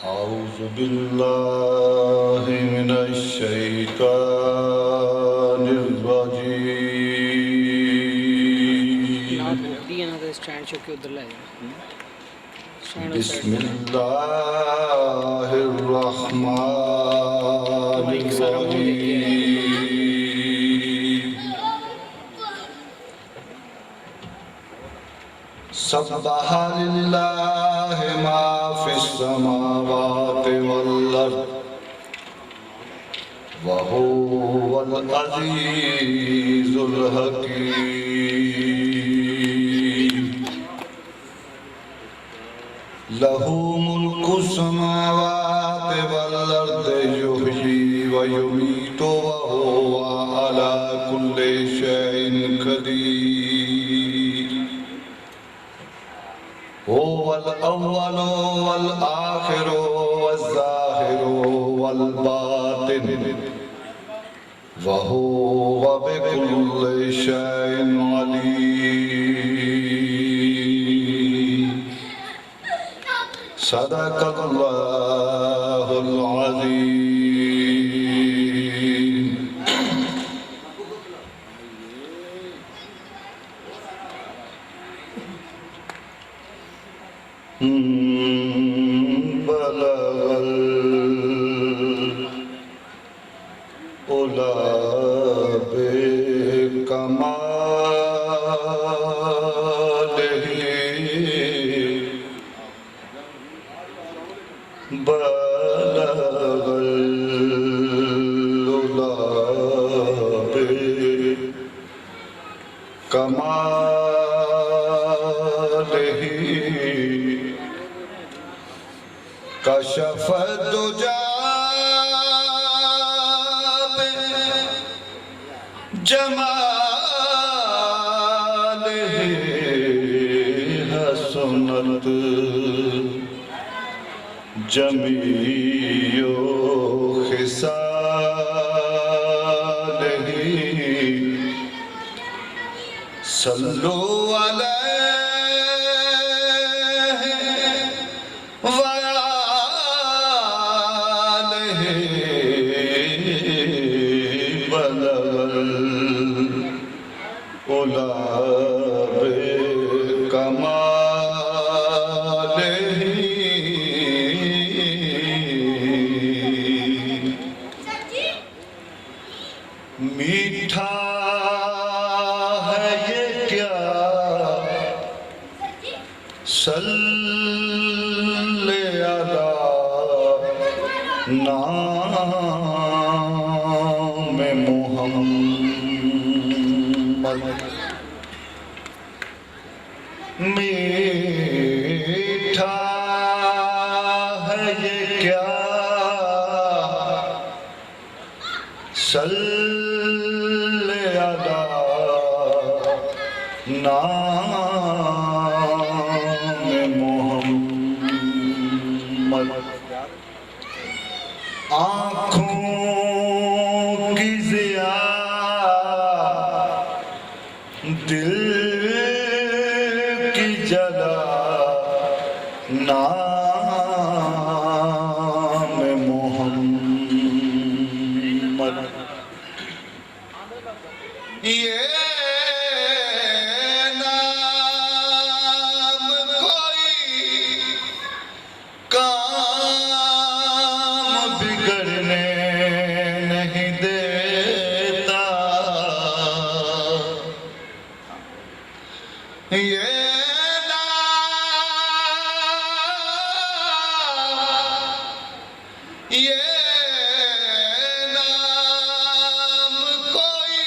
أعوذ بالله من الشيطان الرجيم بسم الله الرحمن الرحيم سبح لله ما في السماوات والأرض وهو العزيز الحكيم له ملك السماوات والأرض يحيي ويميت وهو على كل شيء قدير هو الأول والآخر والظاهر والباطن وهو بكل شيء عليم صدق الله العظيم بلغ العلا بكماله بلغ العلا بكماله کشف الدجى بجماله حسنت جميع خصاله صلوا عليه وآله بلغ العلا بكماله میٹھا ہے یہ کیا صلی علی نام محمد میٹھا ہے یہ کیا صلی علی نام محمد آنکھوں کی ضیا دل کی جلا نام محمد یہ نام کوئی کام بگڑنے نہیں دیتا یہ نام کوئی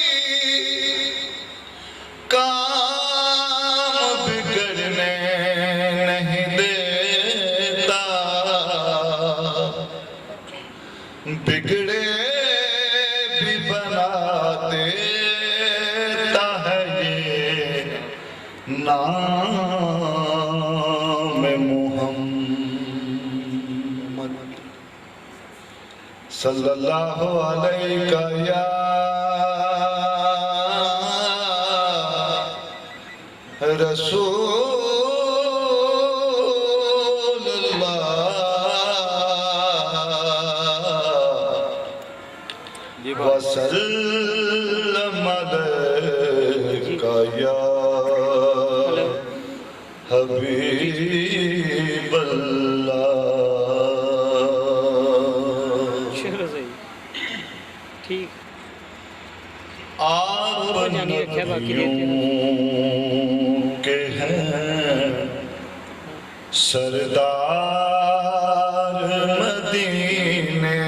کام بگڑنے نہیں دیتا بگڑے بھی بنا دیتا ہے یہ نام محمد صلی اللہ علیہ یا رسول اللہ وسلم علیکہ یا حبیب اللہ. ٹھیک آپ نبیوں کے ہیں سردار مدینے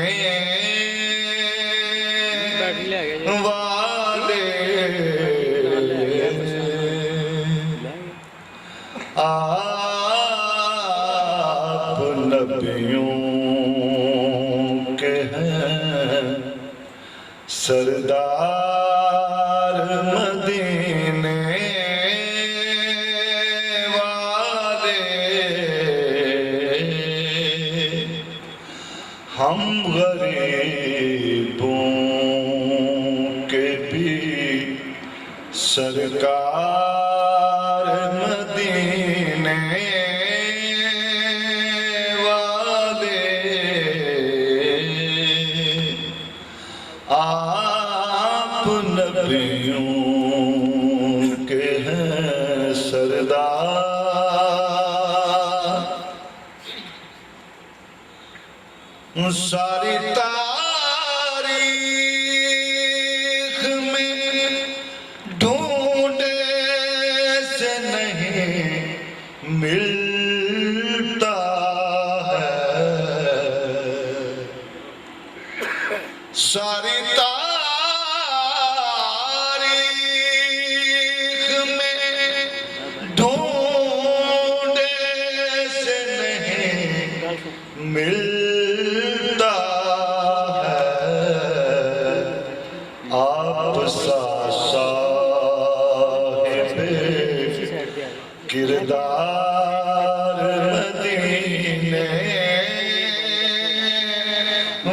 والے. آپ نبیوں کے ہیں سردار مدینے والے. ہم غریبوں کے بھی سرکار مدینے والے. آپ نبیوں کے ہیں سردار. ساری تاریخ میں ڈھونڈے سے نہیں ملتا ہے. ساری تاریخ میں ڈھونڈے سے نہیں ملتا ہے. آپ سا صاحب کردار مدینے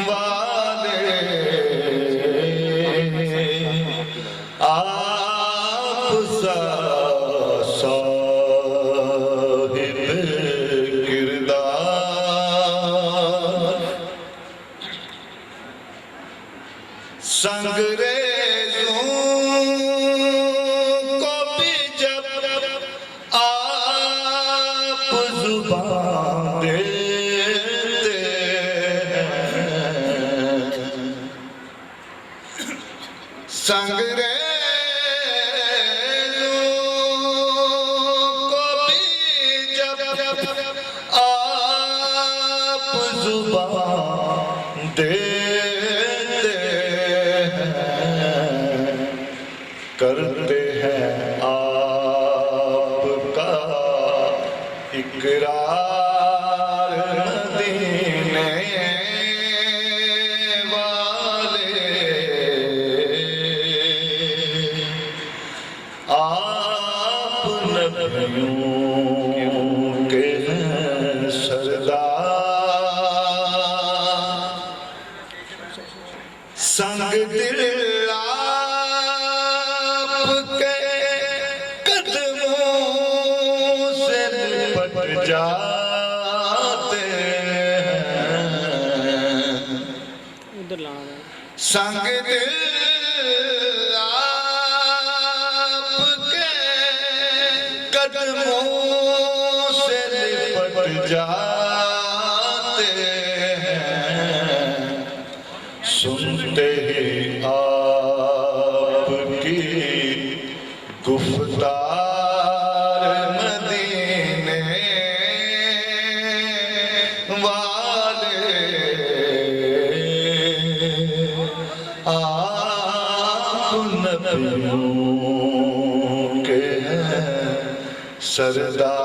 والے. آپ سا صاحب کردار. سنگریزوں کو بھی جب آپ زبان دیتے ہیں. سنگریزوں کو بھی جب آپ زبان دیتے ہیں. کرتے ہیں آپ کا اقرار مدینے والے. آپ نبیوں کے ہیں سردار. سنگ دل آپ کے قدموں سے لپٹ جاتے ہیں. سنگ دل آپ کے قدموں سے لپٹ جاتے ہیں. سنتے ہی آپ کی گفتار مدینے والے. آپ نبیوں کے ہیں سردار